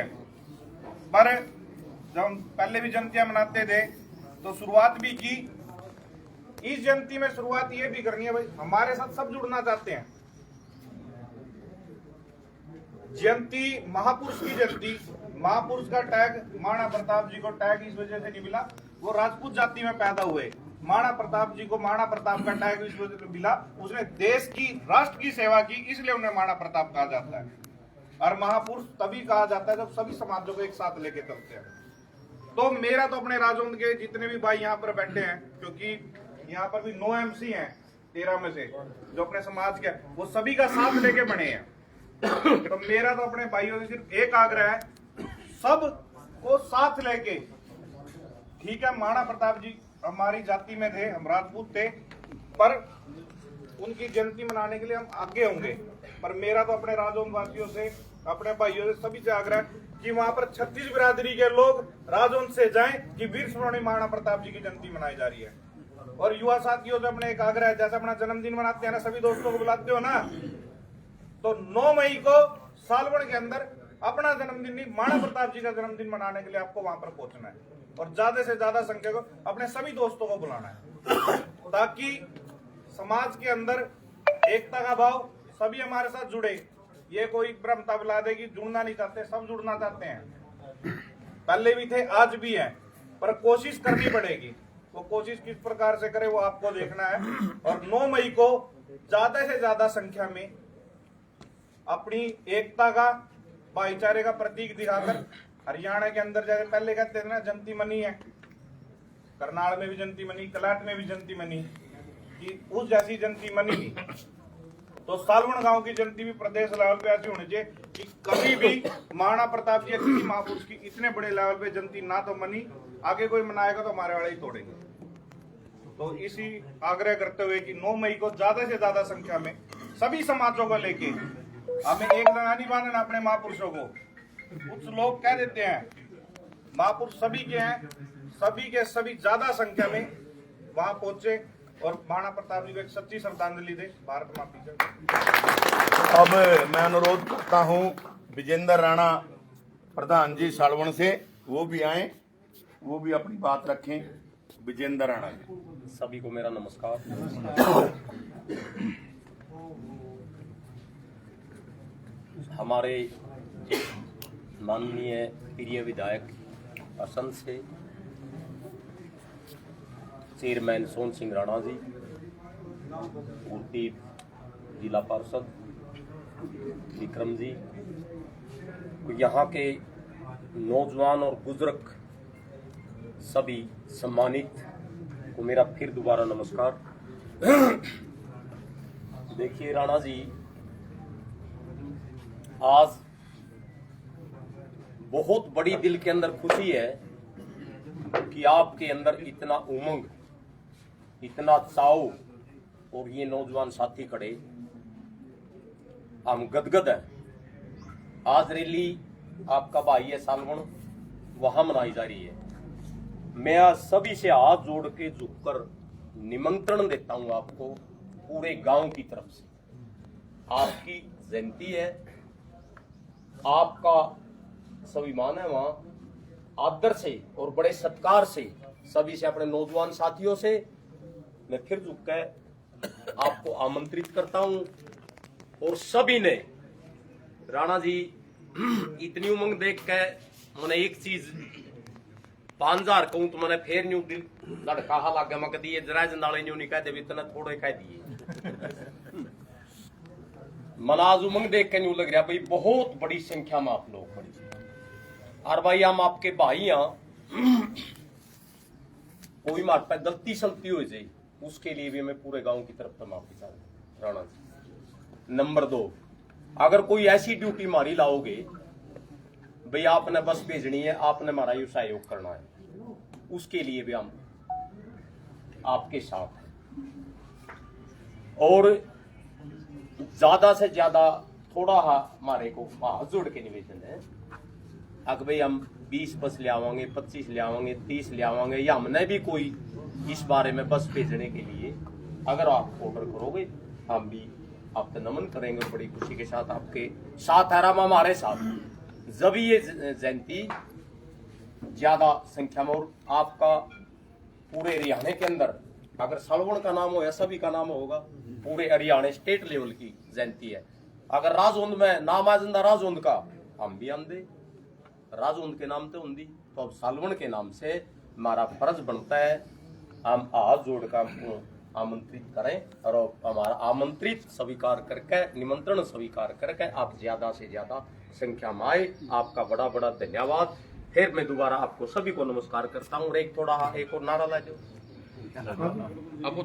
पर जब हम पहले भी जयंतियां मनाते थे तो शुरुआत भी की। इस जयंती में शुरुआत ये भी करनी है भाई, हमारे साथ सब जुड़ना चाहते हैं। जयंती महापुरुष की जयंती, महापुरुष का टैग महाराणा प्रताप जी को टैग इस वजह से नहीं मिला, वो राजपूत जाति में पैदा हुए। महाराणा प्रताप जी को महाराणा प्रताप का टैग इस वजह से मिला, उसने देश की राष्ट्र की सेवा की, इसलिए उन्हें महाराणा प्रताप कहा जाता है। और महापुरुष तभी कहा जाता है जब सभी समाजों को एक साथ लेके चलते हैं। तो मेरा तो अपने राजौंद के जितने भी भाई यहाँ पर बैठे हैं, क्योंकि यहाँ पर भी 9 MC हैं 13 में से जो अपने समाज के, वो सभी का साथ लेके बने हैं। तो मेरा तो अपने भाइयों से सिर्फ एक आग्रह है, सब को साथ लेके, ठीक है महाराणा प्रताप जी हमारी जाति में थे, हम राजपूत थे, पर उनकी जयंती मनाने के लिए हम आगे होंगे। पर मेरा तो अपने राजौंद वासियों से, अपने भाइयों से, सभी से आग्रह है कि वहां पर 36 बिरादरी के लोग राजौंद से जाएं कि वीर शिरोमणि महाराणा प्रताप जी की जयंती मनाई जा रही है। और युवा साथियों से अपने एक आग्रह है, जैसे अपना जन्मदिन मनाते हैं ना, सभी दोस्तों को बुलाते हो ना, तो 9 मई को सालवण के अंदर अपना जन्मदिन नहीं, महाराणा प्रताप जी का जन्मदिन मनाने के लिए आपको वहां पर पहुंचना है और ज्यादा से ज्यादा संख्या को अपने सभी दोस्तों को बुलाना है, ताकि समाज के अंदर एकता का भाव, सभी हमारे साथ जुड़े। ये कोई भ्रमता बुला दे कि जुड़ना नहीं चाहते, सब जुड़ना चाहते हैं, पहले भी थे आज भी है, पर कोशिश करनी पड़ेगी। वो कोशिश किस प्रकार से करे वो आपको देखना है। और 9 मई को ज्यादा से ज्यादा संख्या में अपनी एकता का, भाईचारे का प्रतीक दिखाकर, हरियाणा के अंदर जैसे पहले कहते थे ना जयंती मनी है, करनाल में भी जयंती मनी, कलाट में भी जयंती मनी, कि उस जैसी जयंती मनी नहीं, तो सालवण गांव की जयंती भी प्रदेश लेवल पे ऐसी होनी चाहिए कि कभी भी महाराणा प्रताप जी या किसी महापुरुष की इतने बड़े लेवल पे जयंती ना तो मनी, आगे कोई मनाएगा तो हमारे वाले ही तोड़ेंगे। तो इसी आग्रह करते हुए कि 9 मई को ज्यादा से ज्यादा संख्या में सभी समाजों को लेके, हमें एक जना नहीं बांधना अपने महापुरुषों को। कुछ लोग कह देते हैं महापुरुष सभी के हैं, सभी के सभी ज्यादा संख्या में वहां पहुंचे और महाराणा प्रताप जी को एक सच्ची श्रद्धांजलि दे। भारत माता की जय। अब मैं अनुरोध करता हूं विजेंद्र राणा प्रधान जी सालवण से, वो भी आए, वो भी अपनी बात रखें। विजेंद्र राणा जी। सभी को मेरा नमस्कार। हमारे माननीय प्रिय विधायक असंध से चेयरमैन सोहन सिंह राणा जी, पूर्ति जिला पार्षद विक्रम जी, यहाँ के नौजवान और बुजुर्ग सभी सम्मानित को मेरा फिर दोबारा नमस्कार। देखिए राणा जी, आज बहुत बड़ी दिल के अंदर खुशी है कि आपके अंदर इतना उमंग, इतना चाव, और ये नौजवान साथी खड़े, हम गदगद हैं। आज रैली आपका भाई है सालवण, वहां मनाई जा रही है। मैं आज सभी से हाथ जोड़ के झुककर निमंत्रण देता हूं आपको, पूरे गांव की तरफ से। आपकी जयंती है, आपका स्वाभिमान है, वहां आदर से और बड़े सत्कार से सभी से, अपने नौजवान साथियों से मैं फिर झुक के आपको आमंत्रित करता हूं। और सभी ने राणा जी इतनी उमंग देख के मैंने एक चीज 5000 कहूं तो मैंने फिर न्यू लड़का लगे, मैं कदी जरा जंदाले न्यू नहीं कह दे, इतना थोड़े कह दिए। मन आज उमंग देख के न्यू लग रहा भाई बहुत बड़ी संख्या में आप लोग बड़ी, और भाई हम आपके भाई हैं, कोई मार पे गलती सलती हो जाए उसके लिए भी मैं पूरे गांव की तरफ से माफी चाहता हूं राणा जी। नंबर 2, अगर कोई ऐसी ड्यूटी मारी लाओगे भाई आपने बस भेजनी है, आपने हमारा यू सहयोग करना है, उसके लिए भी हम आपके साथ हैं। और ज्यादा से ज्यादा थोड़ा हमारे को हाथ जोड़ के निवेदन है, अगर भाई हम 20 बस ले आवांगे, 25 ले आवांगे, 30 ले आवांगे, या हमने भी कोई इस बारे में बस भेजने के लिए अगर आप ऑर्डर करोगे, हम भी आपको नमन करेंगे, बड़ी खुशी के साथ आपके साथ है, राम हमारे साथ जब ये जयंती ज्यादा संख्या में, और आपका पूरे हरियाणा के अंदर अगर सालवण का नाम हो या सभी का नाम होगा, पूरे हरियाणा स्टेट लेवल की जयंती है। अगर राजौंद में नाम आ जाता राजौंद का, हम भी आंदे राजौंद के नाम से होंगी, तो अब सालवण के नाम से हमारा फर्ज बनता है हम हाथ जोड़ कर आपको आमंत्रित करें, और हमारा आमंत्रित स्वीकार करके, निमंत्रण स्वीकार करके आप ज्यादा से ज्यादा संख्या में आए। आपका बड़ा बड़ा धन्यवाद। फिर मैं दोबारा आपको सभी को नमस्कार करता हूँ। एक और नारा ला दो,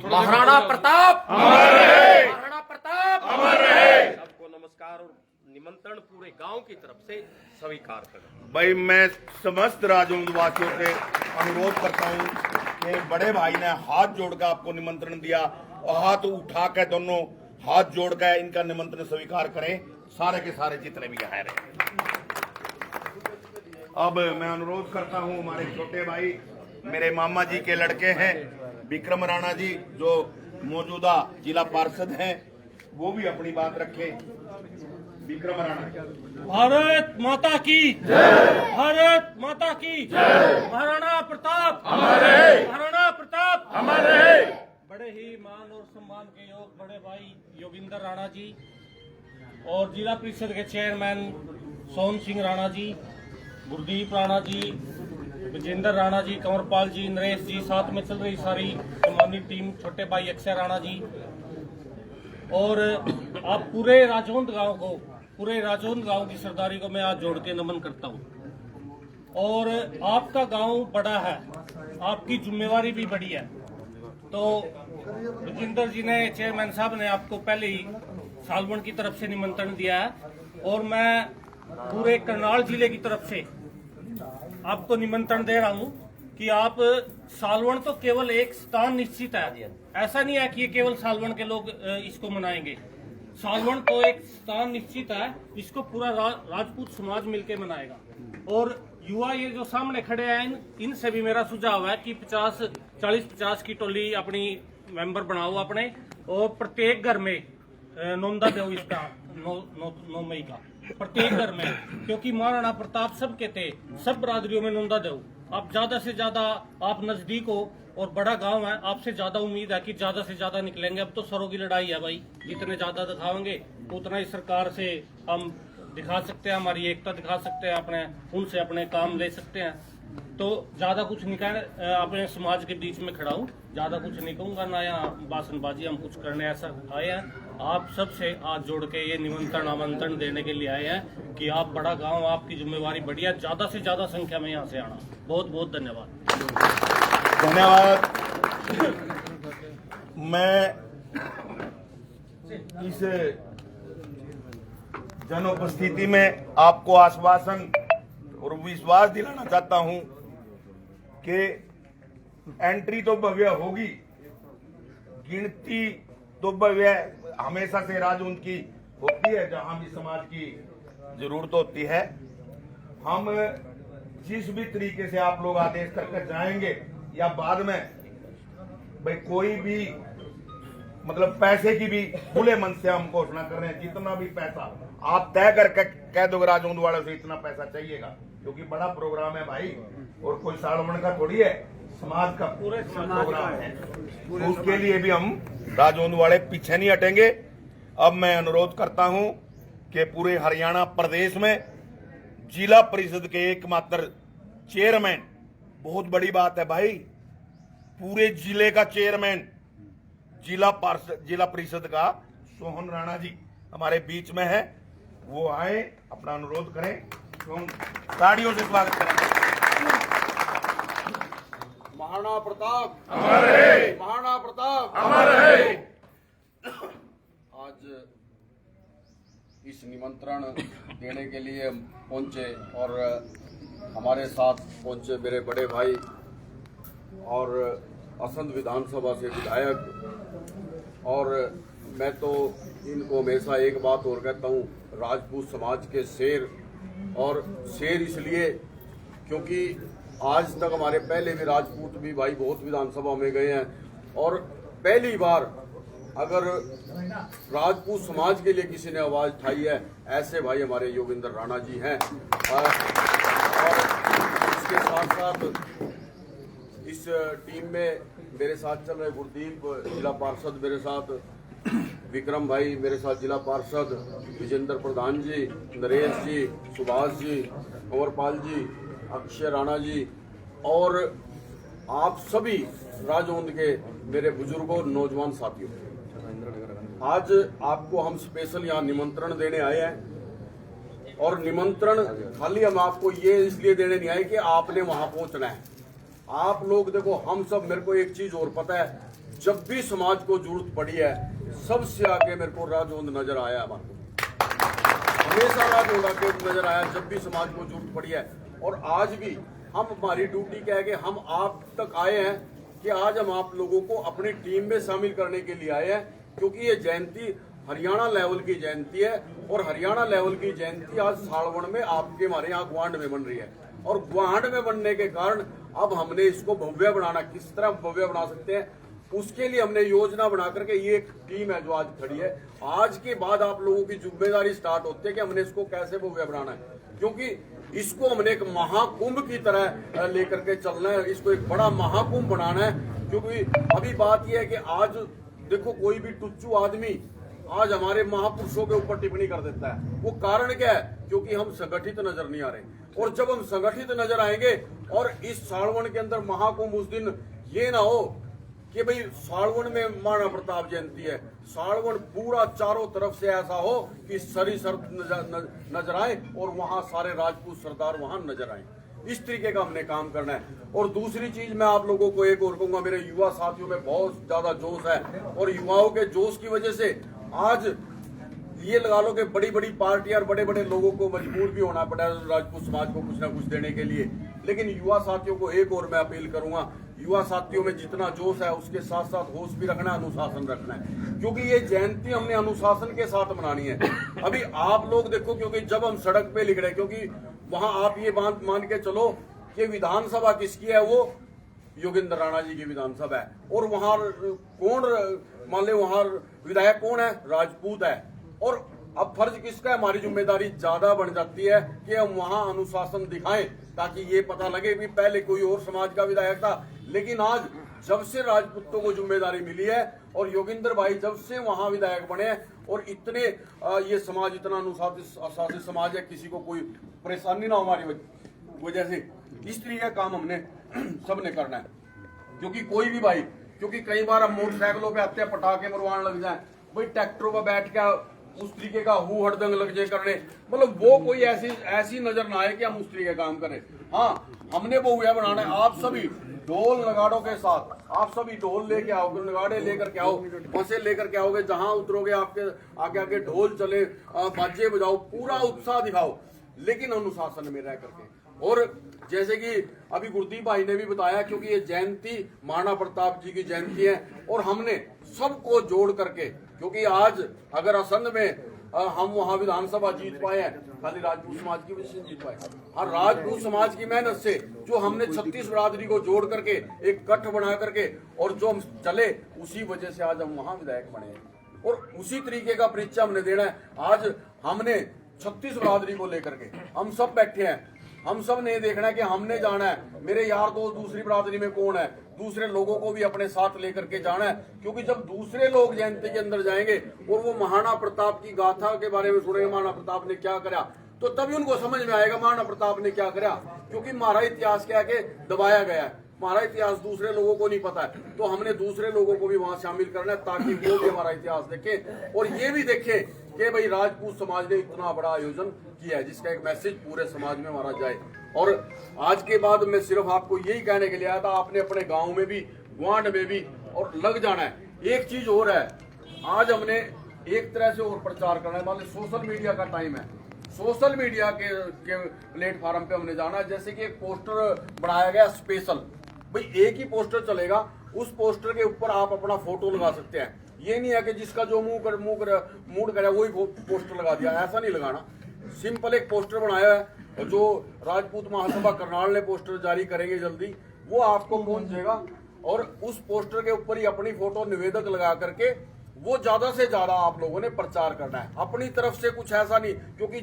महाराणा प्रताप महाराणा प्रताप सबको नमस्कार और निमंत्रण पूरे गांव की तरफ से स्वीकार करें। भाई मैं समस्त राजौंद वासियों से अनुरोध करता हूं कि बड़े भाई ने हाथ जोड़कर आपको निमंत्रण दिया, और हाथ उठा के दोनों हाथ जोड़कर इनका निमंत्रण स्वीकार करें, सारे के सारे जितने भी आए रहे। अब मैं अनुरोध करता हूं, हमारे छोटे भाई मेरे मामा जी के लड़के हैं विक्रम राणा जी, जो मौजूदा जिला पार्षद हैं, वो भी अपनी बात रखें। विक्रम राणा। भारत माता की जय, भारत माता की जय, महाराणा प्रताप हमारे, महाराणा प्रताप हमारे। बड़े ही मान और सम्मान के योग बड़े भाई योगिंदर राणा जी और जिला परिषद के चेयरमैन सोहन सिंह राणा जी, गुरदीप राणा जी, विजेंद्र राणा जी, कंवरपाल जी, नरेश जी, साथ में चल रही सारी सम्मानित टीम, छोटे भाई अक्षय राणा जी, और आप पूरे राजौंद गांव को, पूरे राजौंद गांव की सरदारी को मैं आज जोड़ के नमन करता हूं। और आपका गांव बड़ा है, आपकी जिम्मेवारी भी बड़ी है। तो विजेंद्र जी ने, चेयरमैन साहब ने आपको पहले ही सालवण की तरफ से निमंत्रण दिया है, और मैं पूरे करनाल जिले की तरफ से आपको निमंत्रण दे रहा हूं कि आप सालवण तो केवल एक स्थान निश्चित है, ऐसा नहीं है कि ये केवल सालवण के लोग इसको मनाएंगे। सालवण तो एक स्थान निश्चित है, इसको पूरा राजपूत समाज मिलकर मनाएगा। और युवा ये जो सामने खड़े हैं, इनसे भी मेरा सुझाव है कि 40-50 की टोली अपनी मेंबर बनाओ अपने, और प्रत्येक घर में नोंदा दो इसका 9 मई का, प्रत्येक घर में, क्योंकि महाराणा प्रताप सबके थे, सब बरादरियों में नोंदा दो। आप ज्यादा से ज्यादा, आप नजदीक हो और बड़ा गांव है, आपसे ज्यादा उम्मीद है कि ज्यादा से ज्यादा निकलेंगे। अब तो सरों की लड़ाई है भाई, जितने ज्यादा दिखाएंगे उतना ही सरकार से हम दिखा सकते हैं, हमारी एकता दिखा सकते हैं, अपने उनसे अपने काम ले सकते हैं। तो ज्यादा कुछ नहीं कहना, अपने समाज के बीच में खड़ा हूँ, ज्यादा कुछ नहीं कहूंगा, ना यहाँ भाषणबाजी हम कुछ करने ऐसा आए हैं। आप सबसे हाथ जोड़ के ये निमंत्रण आमंत्रण देने के लिए आए हैं कि आप बड़ा गांव, आपकी जिम्मेवारी बढ़िया, ज्यादा से ज्यादा संख्या में यहाँ से आना। बहुत बहुत धन्यवाद। धन्यवाद। मैं इस जन उपस्थिति में आपको आश्वासन और विश्वास दिलाना चाहता हूं कि एंट्री तो भव्य होगी, गिनती तो भव्य हमेशा से राजौंद की होती है, जहां भी समाज की जरूरत होती है। हम जिस भी तरीके से आप लोग आदेश करके जाएंगे, या बाद में भाई कोई भी मतलब पैसे की भी खुले मन से हम घोषणा कर रहे हैं, जितना भी पैसा आप तय करके कह दो राजौंद वालों से इतना पैसा चाहिएगा, क्योंकि बड़ा प्रोग्राम है भाई, और कोई सालवण का थोड़ी है, समाज का पूरे प्रोग्राम है, तो उसके लिए भी हम राजौंद वाले पीछे नहीं हटेंगे। अब मैं अनुरोध करता हूं कि पूरे हरियाणा प्रदेश में जिला परिषद के एकमात्र चेयरमैन, बहुत बड़ी बात है भाई, पूरे जिले का चेयरमैन जिला परिषद का सोहन राणा जी हमारे बीच में है, वो आए, अपना अनुरोध करें, तो हम ताड़ियों से स्वागत करें। महाराणा प्रताप हमारे, महाराणा प्रताप हमारे। आज इस निमंत्रण देने के लिए पहुंचे, और हमारे साथ पहुंचे मेरे बड़े भाई और असंध विधानसभा से विधायक। और मैं तो इनको हमेशा एक बात और कहता हूँ, राजपूत समाज के शेर, और शेर इसलिए क्योंकि आज तक हमारे पहले भी राजपूत भी भाई बहुत विधानसभा में गए हैं, और पहली बार अगर राजपूत समाज के लिए किसी ने आवाज उठाई है, ऐसे भाई हमारे योगिंदर राणा जी हैं। और इसके साथ साथ इस टीम में मेरे साथ चल रहे गुरदीप जिला पार्षद, मेरे साथ विक्रम भाई, मेरे साथ जिला पार्षद विजेंद्र प्रधान जी, नरेश जी, सुभाष जी, कंवरपाल जी, अक्षय राणा जी और आप सभी राजौंद के मेरे बुजुर्गों, नौजवान साथियों, आज आपको हम स्पेशल यहाँ निमंत्रण देने आए हैं। और निमंत्रण खाली हम आपको ये इसलिए देने नहीं आए कि आपने वहां पहुंचना है। आप लोग देखो, हम सब, मेरे को एक चीज और पता है, जब भी समाज को जरूरत पड़ी है सबसे आगे मेरे को राजौंद नजर आया। हमारे को हमेशा राजौंद आगे नजर आया जब भी समाज को जरूरत पड़ी है। और आज भी हम, हमारी ड्यूटी क्या है कि हम आप तक आए हैं कि आज हम आप लोगों को अपनी टीम में शामिल करने के लिए आए हैं, क्योंकि ये जयंती हरियाणा लेवल की जयंती है। और हरियाणा लेवल की जयंती आज सालवन में आपके हमारे यहाँ ग्वांड में बन रही है। और ग्वांड में बनने के कारण अब हमने इसको भव्य बनाना, किस तरह भव्य बना सकते हैं, उसके लिए हमने योजना बना करके ये एक टीम है जो आज खड़ी है। आज के बाद आप लोगों की जिम्मेदारी स्टार्ट होती है कि हमने इसको कैसे भव्य बनाना है, क्योंकि इसको हमने एक महाकुंभ की तरह लेकर के चलना है। इसको एक बड़ा महाकुंभ बनाना है। क्योंकि अभी बात यह है कि आज देखो, कोई भी टुच्चू आदमी आज हमारे महापुरुषों के ऊपर टिप्पणी कर देता है। वो कारण क्या है? क्योंकि हम संगठित नजर नहीं आ रहे। और जब हम संगठित नजर आएंगे और इस सालवन के अंदर महाकुंभ, उस दिन ये ना हो कि भाई सालवन में महाराणा प्रताप जयंती है, सालवन पूरा चारों तरफ से ऐसा हो कि सर नजर आए और वहां सारे राजपूत सरदार वहां नजर आए। इस तरीके का हमने काम करना है। और दूसरी चीज मैं आप लोगों को एक और कहूंगा, मेरे युवा साथियों में बहुत ज्यादा जोश है और युवाओं के जोश की वजह से आज ये लगा लो कि बड़ी बड़ी पार्टी और बड़े बड़े लोगों को मजबूर भी होना पड़ा है राजपूत समाज को कुछ ना कुछ देने के लिए। लेकिन युवा साथियों को एक और मैं अपील करूंगा, युवा साथियों में जितना जोश है उसके साथ साथ होश भी रखना है, अनुशासन रखना है, क्योंकि ये जयंती हमने अनुशासन के साथ मनानी है। अभी आप लोग देखो, क्योंकि जब हम सड़क पे लिख रहे, क्योंकि वहां आप ये बात मान के चलो कि विधानसभा किसकी है, वो योगेंद्र राणा जी की विधानसभा है। और वहां कौन, मान ले वहां विधायक कौन है? राजपूत है। और अब फर्ज किसका है? हमारी जिम्मेदारी ज्यादा बन जाती है कि हम वहां अनुशासन दिखाएं, ताकि ये पता लगे कि पहले कोई और समाज का विधायक था, लेकिन आज जब से राजपूतों को जिम्मेदारी मिली है और योगेंद्र भाई जब से वहां विधायक बने और इतने ये समाज इतना अनुशासित समाज है, किसी को कोई परेशानी ना हो हमारी वजह से, इस तरीके का काम हमने सबने करना है। क्योंकि कोई भी भाई, क्योंकि कई बार हम मोटरसाइकिलों पे आते हैं, पटाखे मरवाने लग जाए, भाई ट्रैक्टरों पर बैठ के उस तरीके का हु हड़दंग लग जाए करने, मतलब वो कोई ऐसी नजर ना आए कि हम उस तरीके का काम करें। हाँ, हमने वो हुआ बनाना है। आप सभी ढोल नगाड़ों के साथ, आप सभी ढोल लेके आओ, नगाड़े लेकर के आओ, बसे लेकर के आओगे, जहां उतरोगे आपके आगे आगे ढोल चले, बाजे बजाओ, पूरा उत्साह दिखाओ, लेकिन अनुशासन में रह करके। और जैसे कि अभी गुरदीप भाई ने भी बताया, क्योंकि ये जयंती महाराणा प्रताप जी की जयंती है और हमने सबको जोड़ करके, क्योंकि आज अगर असंध में हम वहां विधानसभा जीत पाए हैं, खाली राजपूत समाज की वजह से जीत पाए। हाँ, राजपूत समाज की मेहनत से जो हमने 36 बरादरी को जोड़ करके एक कट बना करके और जो हम चले, उसी वजह से आज हम वहां विधायक बने हैं। और उसी तरीके का परिचय हमने देना है। आज हमने 36 बरादरी को लेकर के हम सब बैठे हैं, हम सब ने देखना है कि हमने जाना है, मेरे यार दोस्त दूसरी बरादरी में कौन है, दूसरे लोगों को भी अपने साथ लेकर के जाना है। क्योंकि जब दूसरे लोग जयंती के अंदर जाएंगे और वो महाराणा प्रताप की गाथा के बारे में सुनेंगे, महाराणा प्रताप ने क्या करा, तो तभी उनको समझ में आएगा महाराणा प्रताप ने क्या करा। क्योंकि हमारा इतिहास क्या के दबाया गया है, हमारा इतिहास दूसरे लोगों को नहीं पता है, तो हमने दूसरे लोगों को भी वहां शामिल करना है, ताकि वो भी हमारा इतिहास देखें और ये भी देखें कि भाई राजपूत समाज ने इतना बड़ा आयोजन किया है, जिसका एक मैसेज पूरे समाज में मारा जाए। और आज के बाद मैं सिर्फ आपको यही कहने के लिए आया था, आपने अपने गांव में भी, ग्वांड में भी और लग जाना है। एक चीज और है, आज हमने एक तरह से और प्रचार करना है, मान लो सोशल मीडिया का टाइम है, सोशल मीडिया के प्लेटफॉर्म पे हमने जाना है। जैसे कि एक पोस्टर बनाया गया स्पेशल, भाई एक ही पोस्टर चलेगा, उस पोस्टर के ऊपर आप अपना फोटो लगा सकते हैं। ये नहीं है कि जिसका जो मूड करे वही पोस्टर लगा दिया, ऐसा नहीं लगाना। सिंपल एक पोस्टर बनाया है और जो राजपूत महासभा करनाल ने पोस्टर जारी करेंगे जल्दी, वो आपको पहुंचेगा और उस पोस्टर के ऊपर ही अपनी फोटो निवेदक लगा करके वो ज्यादा से ज्यादा आप लोगों ने प्रचार करना है। अपनी तरफ से कुछ ऐसा नहीं, क्योंकि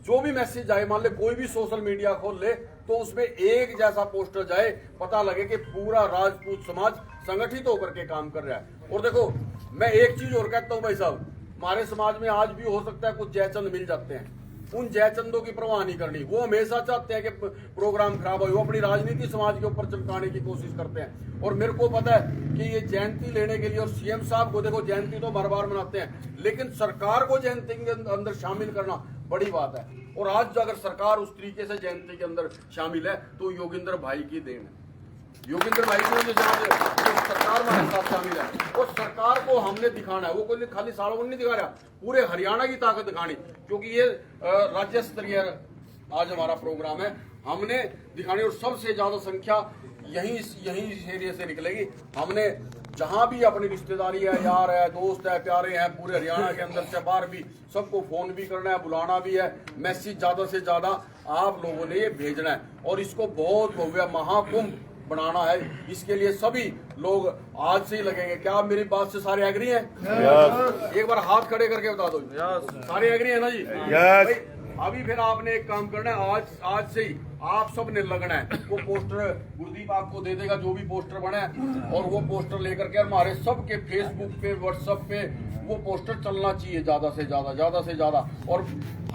जो भी मैसेज जाए, मान ले कोई भी सोशल मीडिया खोल ले तो उसमें एक जैसा पोस्टर जाए, पता लगे कि पूरा राजपूत समाज संगठित होकर के काम कर रहा है। और देखो मैं एक चीज और कहता हूं भाई साहब, हमारे समाज में आज भी हो सकता है कुछ जयचंद मिल जाते हैं, उन जयचंदों की परवाह नहीं करनी। वो हमेशा चाहते हैं कि प्रोग्राम खराब हो, वो अपनी राजनीति समाज के ऊपर चमकाने की कोशिश करते हैं। और मेरे को पता है कि ये जयंती लेने के लिए, और सीएम साहब को देखो जयंती तो बार बार मनाते हैं, लेकिन सरकार को जयंती के अंदर शामिल करना बड़ी बात है। और आज अगर सरकार उस तरीके से जयंती के अंदर शामिल है तो योगेंद्र भाई की देन है। योगेंद्र भाई की वजह से जो सरकार हमारे साथ शामिल है, और सरकार को हमने दिखाना है। वो कोई खाली सालों नहीं दिखा रहा, पूरे हरियाणा की ताकत दिखानी, क्योंकि ये राज्य स्तरीय आज हमारा प्रोग्राम है, हमने दिखानी। और सबसे ज्यादा संख्या यही एरिया से निकलेगी। हमने जहां भी अपनी रिश्तेदारी है, यार है, दोस्त है, प्यारे हैं, पूरे हरियाणा के अंदर से बाहर भी सबको फोन भी करना है, बुलाना भी है, मैसेज ज्यादा से ज्यादा आप लोगों ने ये भेजना है। और इसको बहुत भव्य महाकुंभ बनाना है। इसके लिए सभी लोग आज से ही लगेंगे। क्या आप मेरी बात से सारे एग्री हैं? एक बार हाथ खड़े करके बता दो। सारे एग्री है ना जी? भाई, अभी फिर आपने एक काम करना है, आज से ही आप सब ने लगना है। वो पोस्टर गुरदीप आपको दे देगा, जो भी पोस्टर बना है, और वो पोस्टर लेकर के हमारे सबके फेसबुक पे, व्हाट्सएप पे वो पोस्टर चलना चाहिए ज्यादा से ज्यादा। और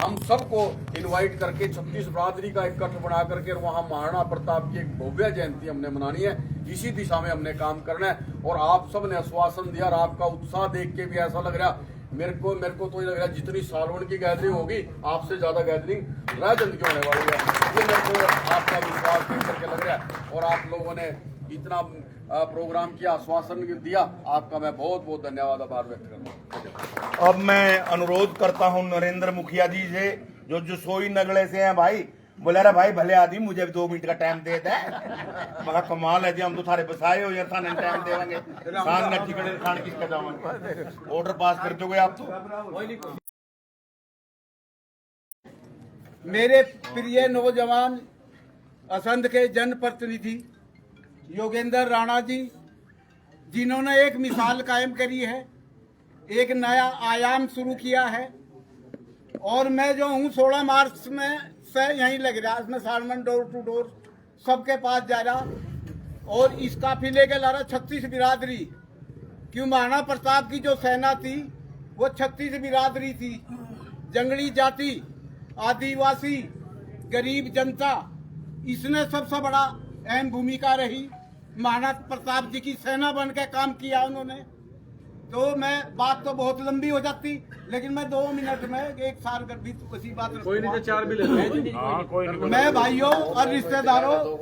हम सबको इनवाइट करके 36 बरादरी का इकट्ठ बना करके वहाँ महाराणा प्रताप की एक भव्य जयंती हमने मनानी है। इसी दिशा में हमने काम करना है। और आप सब ने आश्वासन दिया, और आपका उत्साह देख के भी ऐसा लग रहा, मेरे को तो ये लग रहा है जितनी सालवन की गैदरिंग होगी, आपसे ज्यादा गैदरिंग राजन की होने वाली है। ये मेरे को आपका विश्वास देख करके लग रहा है। और आप लोगों ने इतना प्रोग्राम किया, आश्वासन दिया, आपका मैं बहुत बहुत धन्यवाद, आभार व्यक्त करता हूँ। अब मैं अनुरोध करता हूं नरेंद्र मुखिया जी से, जो जसोई नगले से हैं भाई, बोला रहा भाई भले आदमी मुझे 2 मिनट का टाइम दे दे। मगर कमाल है जी, हम तो थारे बसाए हो यार, थाने टाइम देंगे खान न ठिकड़े खान किसका जाओगे, ऑर्डर पास कर दोगे आप तो। मेरे प्रिय नौजवान असंध के जनप्रतिनिधि योगेंद्र राणा जी, जिन्होंने एक मिसाल कायम करी है, एक नया आयाम शुरू किया है। और मैं जो हूँ 16 मार्च में से यहीं लग रहा, इसमें सालमन डोर टू डोर सबके पास जा रहा, और इस काफिले के ला रहा 36 बिरादरी। क्यों? महाराणा प्रताप की जो सेना थी वो 36 बिरादरी थी, जंगली जाति, आदिवासी, गरीब जनता, इसने सबसे बड़ा अहम भूमिका रही। महाराणा प्रताप जी की सेना बन के काम किया उन्होंने। तो मैं बात तो बहुत लंबी हो जाती, लेकिन मैं 2 मिनट में एक साल कर भी उसी बात कोई नहीं तो 4 भी ले। मैं भाइयों और रिश्तेदारों,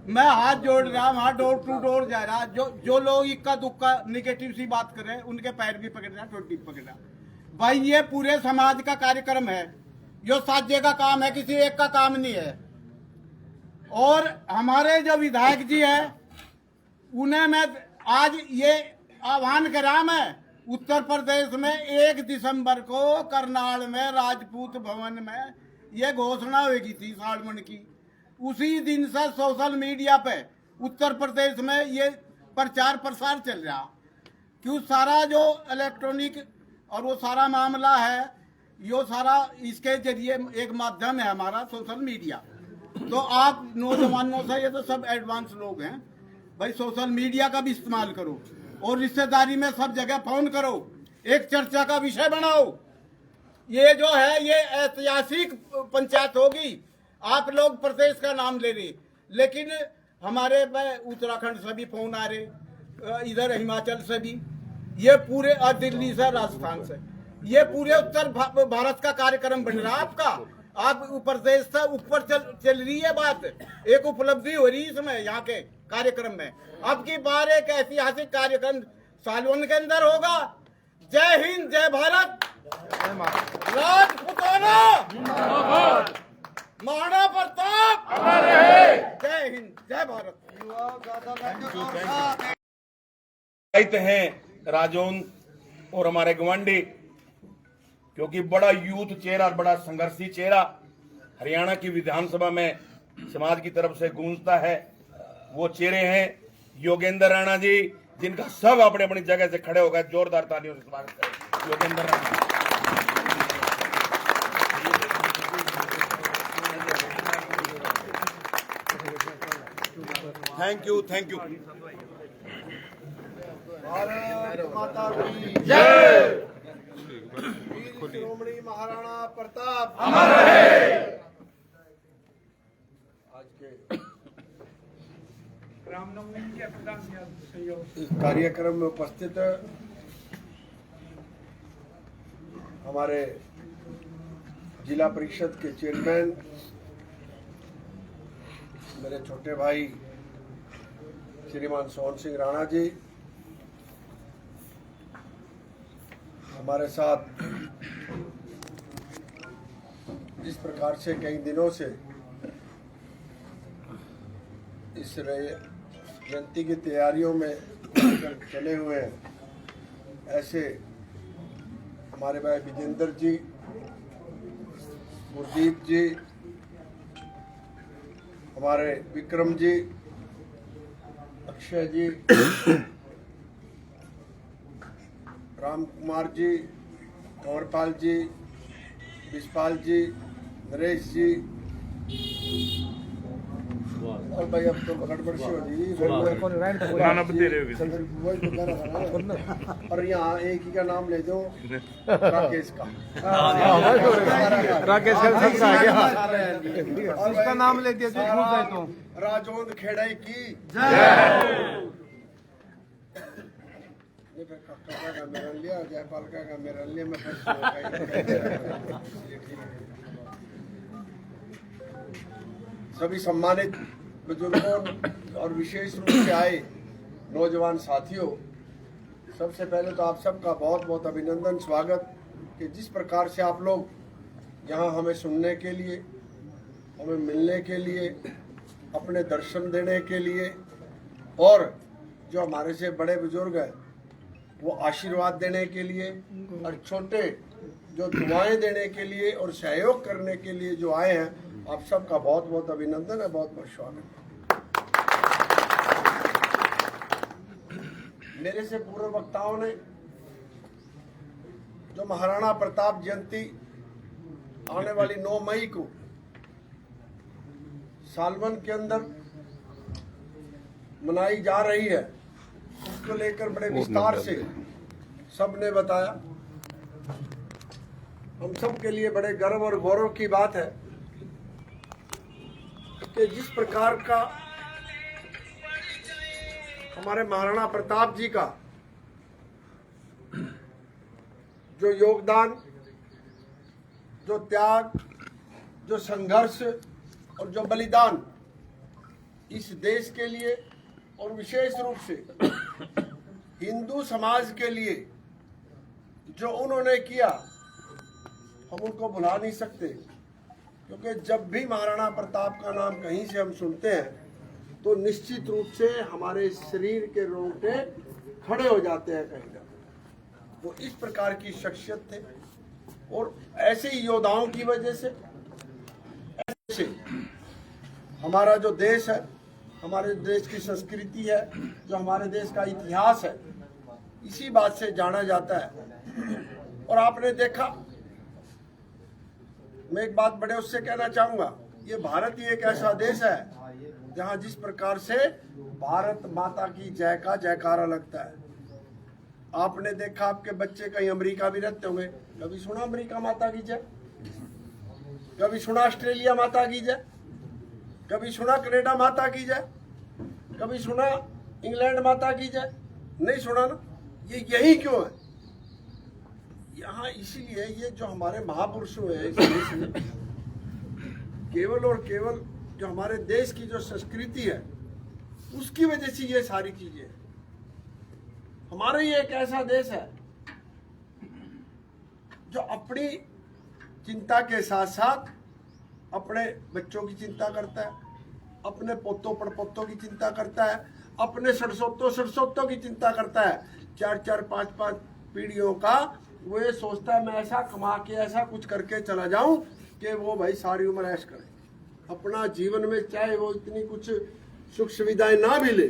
मैं हाथ जोड़ रहा, वहाँ डोर टू डोर जा रहा, जो लोग इक्का दुक्का निगेटिव सी बात कर रहे हैं उनके पैर भी पकड़ रहा, टोटी पकड़ रहा। भाई ये पूरे समाज का कार्यक्रम है, जो साझे का काम है, किसी एक का काम नहीं है। और हमारे जो विधायक जी है, उन्हें मैं आज ये आह्वान करा, मैं उत्तर प्रदेश में 1 दिसंबर को करनाल में राजपूत भवन में ये घोषणा होगी थी सालमन की। उसी दिन से सोशल मीडिया पे उत्तर प्रदेश में ये प्रचार प्रसार चल रहा। क्यों? सारा जो इलेक्ट्रॉनिक और वो सारा मामला है, यो सारा इसके जरिए एक माध्यम है हमारा सोशल मीडिया। तो आप नौजवानों से, ये तो सब एडवांस लोग हैं भाई, सोशल मीडिया का भी इस्तेमाल करो, और रिश्तेदारी में सब जगह फोन करो, एक चर्चा का विषय बनाओ। ये जो है ये ऐतिहासिक पंचायत होगी। आप लोग प्रदेश का नाम ले रहे, लेकिन हमारे उत्तराखंड से भी फोन आ रहे, इधर हिमाचल से भी, ये पूरे दिल्ली से, राजस्थान से, ये पूरे उत्तर भारत का कार्यक्रम बन रहा आपका। आप प्रदेश से ऊपर चल रही है बात, एक उपलब्धि हो रही इसमें, यहाँ के कार्यक्रम में। अब की बार एक ऐतिहासिक कार्यक्रम सालवन के अंदर होगा। जय हिंद, जय भारत, राजपूताना, महाराणा प्रताप, जय हिंद, जय भारत। हैं राजौन और हमारे गवांडी, क्योंकि बड़ा यूथ चेहरा, बड़ा संघर्षी चेहरा हरियाणा की विधानसभा में समाज की तरफ से गूंजता है। वो चेहरे हैं योगेंद्र राणा जी, जिनका सब अपने अपनी जगह से खड़े हो गए। जोरदार तालियों से स्वागत करें योगेंद्र राणा। थैंक यू भारत माता की जय। वीर शिरोमणि महाराणा प्रताप अमर रहे। आज के इस कार्यक्रम में उपस्थित हमारे जिला परिषद के चेयरमैन, मेरे छोटे भाई श्रीमान सोहन सिंह राणा जी, हमारे साथ जिस प्रकार से कई दिनों से इस जयंती की तैयारियों में चले हुए हैं, ऐसे हमारे भाई विजेंद्र जी, गुरदीप जी, हमारे विक्रम जी, अक्षय जी, राम कुमार जी, कंवरपाल जी, विशपाल जी, नरेश जी, और भाई अब तो गड़बड़ से हो जी, और यहाँ एक ही का नाम ले दो, राकेश का, राकेश का आ गया, और उसका नाम ले दिया तो राजौंद खेड़ाई की जय। काका का मेरा लिया, जयपाल का मेरा लिया, मैं सभी सम्मानित बुजुर्गों और विशेष रूप से आए नौजवान साथियों, सबसे पहले तो आप सबका बहुत बहुत अभिनंदन, स्वागत कि जिस प्रकार से आप लोग यहाँ हमें सुनने के लिए, हमें मिलने के लिए, अपने दर्शन देने के लिए, और जो हमारे से बड़े बुजुर्ग हैं वो आशीर्वाद देने के लिए, और छोटे जो दुआएं देने के लिए और सहयोग करने के लिए जो आए हैं, आप सबका बहुत बहुत अभिनंदन है, बहुत बहुत स्वागत है। मेरे से पूर्व वक्ताओं ने जो महाराणा प्रताप जयंती आने वाली 9 मई को सालवन के अंदर मनाई जा रही है, उसको लेकर बड़े विस्तार से सबने बताया। हम सब के लिए बड़े गर्व और गौरव की बात है कि जिस प्रकार का हमारे महाराणा प्रताप जी का जो योगदान, जो त्याग, जो संघर्ष और जो बलिदान इस देश के लिए और विशेष रूप से हिंदू समाज के लिए जो उन्होंने किया, हम उनको भुला नहीं सकते। क्योंकि जब भी महाराणा प्रताप का नाम कहीं से हम सुनते हैं तो निश्चित रूप से हमारे शरीर के रोंगटे खड़े हो जाते हैं कहीं ना। वो इस प्रकार की शख्सियत थे, और ऐसे ही योद्धाओं की वजह से ऐसे हमारा जो देश है, हमारे देश की संस्कृति है, जो हमारे देश का इतिहास है, इसी बात से जाना जाता है। और आपने देखा, मैं एक बात बड़े उससे कहना चाहूंगा, ये भारत ही एक ऐसा देश है जहां जिस प्रकार से भारत माता की जय का जयकारा लगता है। आपने देखा, आपके बच्चे कहीं अमेरिका भी रहते होंगे, कभी सुना अमेरिका माता की जय? कभी सुना ऑस्ट्रेलिया माता की जय? कभी सुना कनाडा माता की जय? कभी सुना इंग्लैंड माता की जय? नहीं सुना ना। ये यही क्यों है? यहाँ इसीलिए ये जो हमारे महापुरुषों है इस देश में, केवल और केवल जो हमारे देश की जो संस्कृति है उसकी वजह से ये सारी चीजें। हमारा ये एक ऐसा देश है जो अपनी चिंता के साथ साथ अपने बच्चों की चिंता करता है, अपने पोतों पड़पोतों की चिंता करता है, अपने सड़सोतों की चिंता करता है। 4-4, 5-5 पीढ़ियों का वो ये सोचता है मैं ऐसा कमा के ऐसा कुछ करके चला जाऊं कि वो भाई सारी उम्र ऐश करे। अपना जीवन में चाहे वो इतनी कुछ सुख सुविधाएं ना भी ले,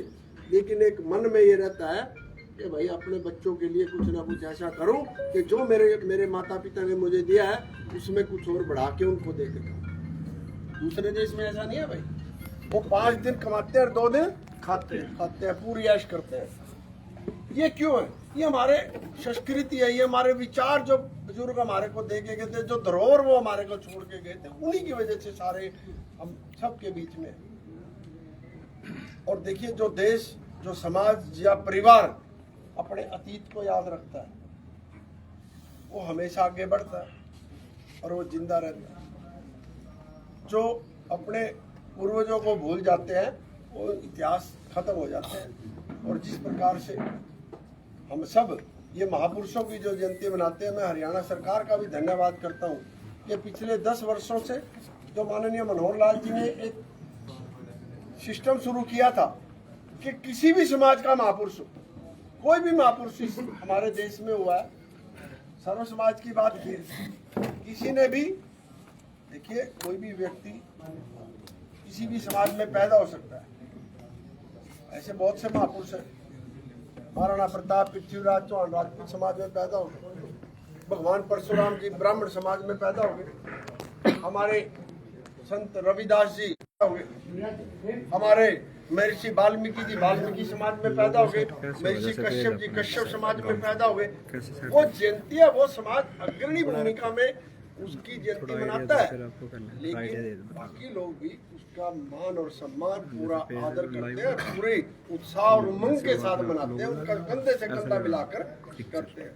लेकिन एक मन में ये रहता है कि भाई अपने बच्चों के लिए कुछ ना कुछ ऐसा करूं कि जो मेरे माता पिता ने मुझे दिया है उसमें कुछ और बढ़ा के उनको दे देगा। दूसरे देश में ऐसा नहीं है भाई। वो 5 दिन कमाते हैं और 2 दिन खाते हैं, पूरी ऐश करते हैं। ये क्यों है? ये हमारे संस्कृति है, ये हमारे विचार जो बुजुर्ग हमारे को दे के गए थे, जो धरोहर वो हमारे को छोड़ के गए थे, उन्हीं की वजह से सारे हम सबके बीच में। और देखिए, जो देश, जो समाज या परिवार अपने अतीत को याद रखता है, वो हमेशा आगे बढ़ता है और वो जिंदा रहता है। जो अपने पूर्वजों को भूल जाते हैं, वो इतिहास खत्म हो जाते हैं। और जिस प्रकार से हम सब ये महापुरुषों की जो जयंती मनाते हैं, मैं हरियाणा सरकार का भी धन्यवाद करता हूँ कि पिछले 10 वर्षों से जो माननीय मनोहर लाल जी ने एक सिस्टम शुरू किया था कि किसी भी समाज का महापुरुष, कोई भी महापुरुष हमारे देश में हुआ है, सर्व समाज की बात की, किसी ने भी, देखिए, कोई भी व्यक्ति किसी भी समाज में पैदा हो सकता है। ऐसे बहुत से महापुरुष हैं। महाराणा प्रताप, पृथ्वीराज चौहान राजपूत समाज में पैदा हो गए, भगवान परशुराम जी ब्राह्मण समाज में पैदा हो गए, हमारे संत रविदास जी हो गए, हमारे महर्षि वाल्मीकि जी वाल्मीकि समाज में पैदा हो गए, महर्षि कश्यप जी कश्यप समाज में पैदा हो गए। वो जयंती है, वो समाज अग्रणी भूमिका में उसकी जयंती मनाता है, लेकिन बाकी लोग भी उसका मान और सम्मान, पूरा आदर करते हैं, पूरे उत्साह और उमंग के साथ मनाते हैं, उनका कंधे से कंधा मिलाकर करते हैं।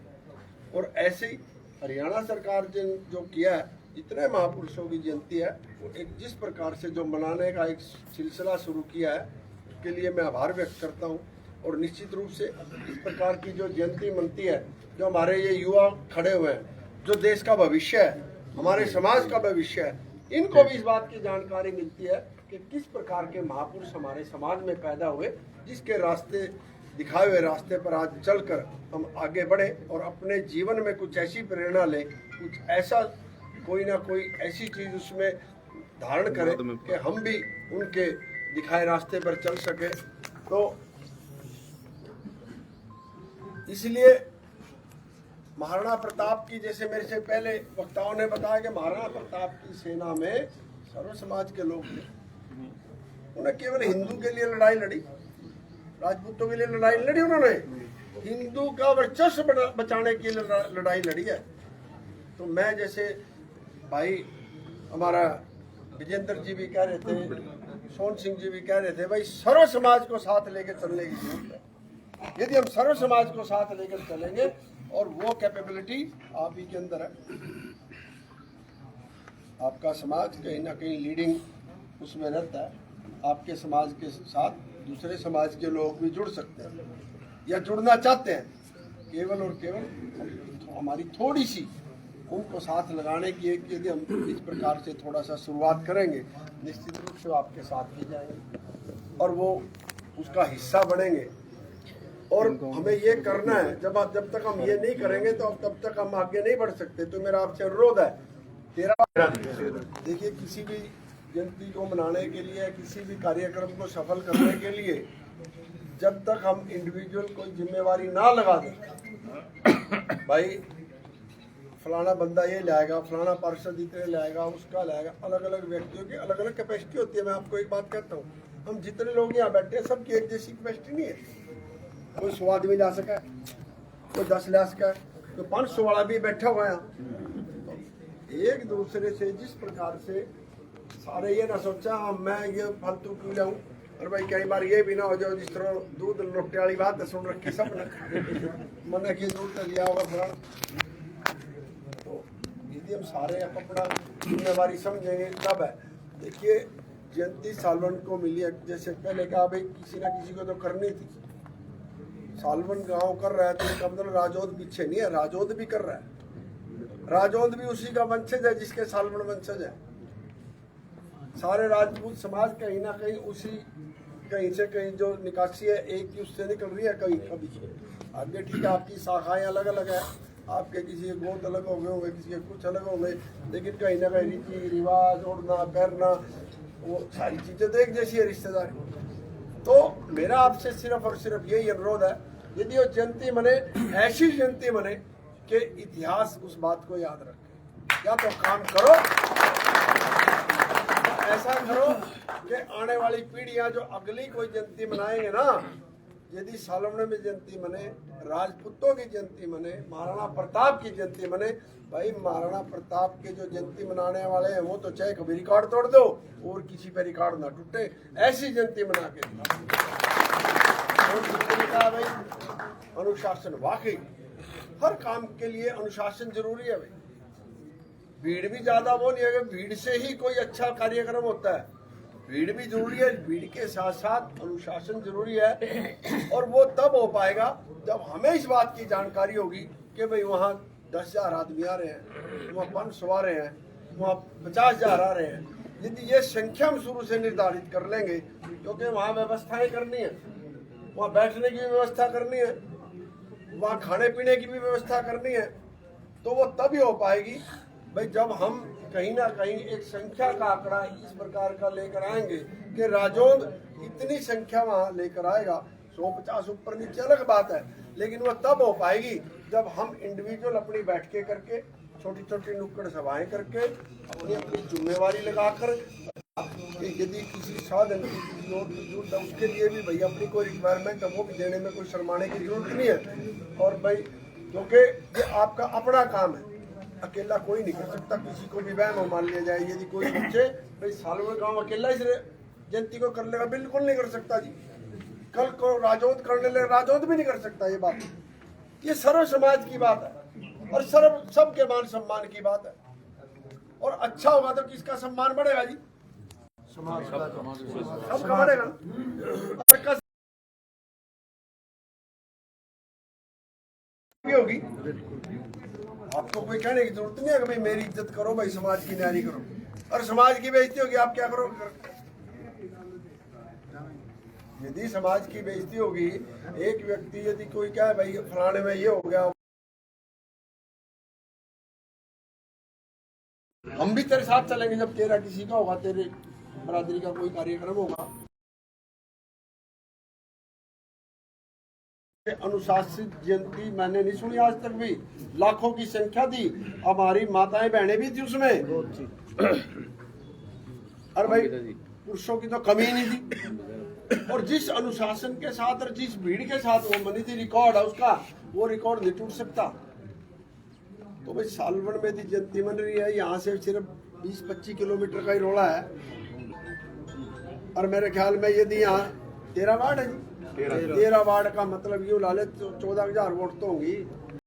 और ऐसे ही हरियाणा सरकार ने जो किया है, जितने महापुरुषों की जयंती है, वो एक जिस प्रकार से जो मनाने का एक सिलसिला शुरू किया है, उसके लिए मैं आभार व्यक्त करता हूँ। और निश्चित रूप से इस प्रकार की जो जयंती मनती है, जो हमारे ये युवा खड़े हुए हैं, जो देश का भविष्य है, हमारे समाज का भविष्य है, इनको भी इस बात की जानकारी मिलती है कि किस प्रकार के महापुरुष हमारे समाज में पैदा हुए, जिसके रास्ते दिखाए हुए रास्ते पर आज चलकर हम आगे बढ़े और अपने जीवन में कुछ ऐसी प्रेरणा लें, कुछ ऐसा कोई ना कोई ऐसी चीज उसमें धारण करें कि हम भी उनके दिखाए रास्ते पर चल सके। तो इसलिए महाराणा प्रताप की, जैसे मेरे से पहले वक्ताओं ने बताया कि महाराणा प्रताप की सेना में सर्व समाज के लोग थे। उन्हें केवल हिंदू के लिए लड़ाई लड़ी, राजपूतों के लिए लड़ाई लड़ी, उन्होंने हिंदू का वर्चस्व बचाने के लिए लड़ाई लड़ी है। तो मैं, जैसे भाई हमारा विजेंद्र जी भी कह रहे थे, सोन सिंह जी भी कह रहे थे, भाई सर्व समाज को साथ लेकर चलने की जरूरत है। यदि हम सर्व समाज को साथ लेकर चलेंगे, और वो कैपेबिलिटी आप ही के अंदर है, आपका समाज कहीं ना कहीं लीडिंग उसमें रहता है, आपके समाज के साथ दूसरे समाज के लोग भी जुड़ सकते हैं या जुड़ना चाहते हैं। केवल और केवल तो हमारी थोड़ी सी उनको साथ लगाने की, यदि हम इस प्रकार से थोड़ा सा शुरुआत करेंगे, निश्चित रूप से आपके साथ ही जाएंगे और वो उसका हिस्सा बनेंगे। और हमें ये करना है, जब तक हम ये नहीं करेंगे तो तब तक हम आगे नहीं बढ़ सकते। तो मेरा आपसे अनुरोध है, देखिए, किसी भी जयंती को मनाने के लिए, किसी भी कार्यक्रम को सफल करने के लिए, जब तक हम इंडिविजुअल कोई जिम्मेवारी ना लगा दें, भाई फलाना बंदा ये लाएगा, फलाना पार्षद इतने लाएगा, उसका लाएगा, अलग अलग व्यक्तियों की अलग अलग कैपेसिटी होती है। मैं आपको एक बात कहता हूँ, हम जितने लोग यहाँ बैठे हैं, सबकी एक जैसी कैपेसिटी नहीं है। कोई 100 आदमी ला सका है, कोई 10 ला सका है, कोई 500 वाला भी बैठा हुआ है। एक दूसरे से जिस प्रकार से सारे ये ना सोचा मैं ये फालतू क्यों लाऊं, और भाई कई बार ये भी ना हो जाओ जिस तरह दूध लोटे वाली बात सुन रखी सब ने, मन की दूध तो लिया होगा फलाना। तो यदि हम सारे अपना जिम्मेवारी समझेंगे तब है। देखिए, जयंती सालवन को मिली है, जैसे पहले कहा भाई किसी ना किसी को तो करनी थी, सालवन गांव कर रहा है तो इसका मतलब राजौद पीछे नहीं है, राजौद भी कर रहा है। राजौद भी उसी का वंशज है जिसके सालवन वंशज है। सारे राजपूत समाज कहीं ना कहीं उसी, कहीं से कहीं जो निकासी है एक ही उससे निकल रही है, कहीं कभी आगे। ठीक है, आपकी शाखाएं अलग अलग है, आपके किसी के गोद अलग हो गए होंगे, किसी के कुछ अलग हो गए, लेकिन कहीं ना कहीं रीति रिवाज, उड़ना बैठना, वो सारी चीजें तो एक जैसी है, रिश्तेदारी। तो मेरा आपसे सिर्फ और सिर्फ यही अनुरोध है, यदि वो जयंती मने, ऐसी जयंती मने कि इतिहास उस बात को याद रखे, या तो काम करो, ऐसा करो कि आने वाली पीढ़ियां जो अगली कोई जयंती मनाएंगे ना, यदि सालवण में जयंती मने, राजपूतों की जयंती मने, महाराणा प्रताप की जयंती मने, भाई महाराणा प्रताप के जो जयंती मनाने वाले हैं वो तो चाहे कभी रिकॉर्ड तोड़ दो और किसी पे रिकॉर्ड ना टूटे, ऐसी जयंती मना के कहा भाई अनुशासन, वाकई हर काम के लिए अनुशासन जरूरी है भाई। भीड़ भी ज्यादा वो नहीं है, भीड़ से ही कोई अच्छा कार्यक्रम होता है, भीड़ भी जरूरी है, भीड़ के साथ साथ अनुशासन जरूरी है। और वो तब हो पाएगा जब हमें इस बात की जानकारी होगी कि भाई वहाँ 10,000 आदमी आ रहे हैं, वहाँ 500 आ रहे हैं, वहाँ 50,000 आ रहे हैं। यदि ये संख्या हम शुरू से निर्धारित कर लेंगे, क्योंकि वहाँ व्यवस्थाएं करनी है, वहाँ बैठने की भी व्यवस्था करनी है, वहाँ खाने पीने की भी व्यवस्था करनी है, तो वो तभी हो पाएगी भाई जब हम कहीं ना कहीं एक संख्या का आंकड़ा इस प्रकार का लेकर आएंगे कि राजौंद इतनी संख्या वहाँ लेकर आएगा। 150 ऊपर नीचे अलग बात है, लेकिन वह तब हो पाएगी जब हम इंडिविजुअल अपनी बैठकें करके, छोटी छोटी नुक्कड़ सभाएं करके, अपनी अपनी जिम्मेवारी लगाकर, यदि किसी साधन की जरूरत है उसके लिए भी भाई अपनी कोई रिक्वायरमेंट है वो भी देने में कोई शर्माने की जरूरत नहीं है। और भाई क्योंकि ये आपका अपना काम है, अकेला कोई नहीं कर सकता। किसी को भी वहम मान लिया जाए, यदि कोई सोचे भाई सालवड़ गांव अकेला इस जयंती को कर लेगा, बिल्कुल नहीं कर सकता जी। कल को राजौंद करने लगे, राजौंद भी नहीं कर सकता। ये बात, ये सर्व समाज की बात है और सर्व सबके मान सम्मान की बात है। और अच्छा होगा तो किसका सम्मान बढ़ेगा जी? सबका बढ़ेगा। होगी, आपको कोई कहने की जरूरत नहीं है कि भाई मेरी इज्जत करो, भाई समाज की न्यारी करो। और समाज की बेइज्जती होगी, आप क्या करोगे? यदि समाज की बेइज्जती होगी, एक व्यक्ति यदि कोई क्या है भाई फलाने में ये हो गया, हम भी तेरे साथ चलेंगे जब तेरा किसी का होगा, तेरे बरादरी का कोई कार्यक्रम होगा। अनुशासित जयंती मैंने नहीं सुनी आज तक भी, लाखों की संख्या थी, हमारी माताएं बहनें भी थी उसमें। और भाई पुरुषों की तो कमी नहीं थी। और जिस अनुशासन के साथ और जिस भीड़ के साथ वो बनी थी, रिकॉर्ड है उसका, वो रिकॉर्ड नहीं टूट सकता। तो भाई सालवड़ में थी जयंती मन रही है, यहाँ से सिर्फ 20-25 किलोमीटर का ही रोड़ा है। और मेरे ख्याल में यदि यहाँ 13 वार्ड है, 13 वार्ड का मतलब ये ला ले 14,000 वोट तो होंगी।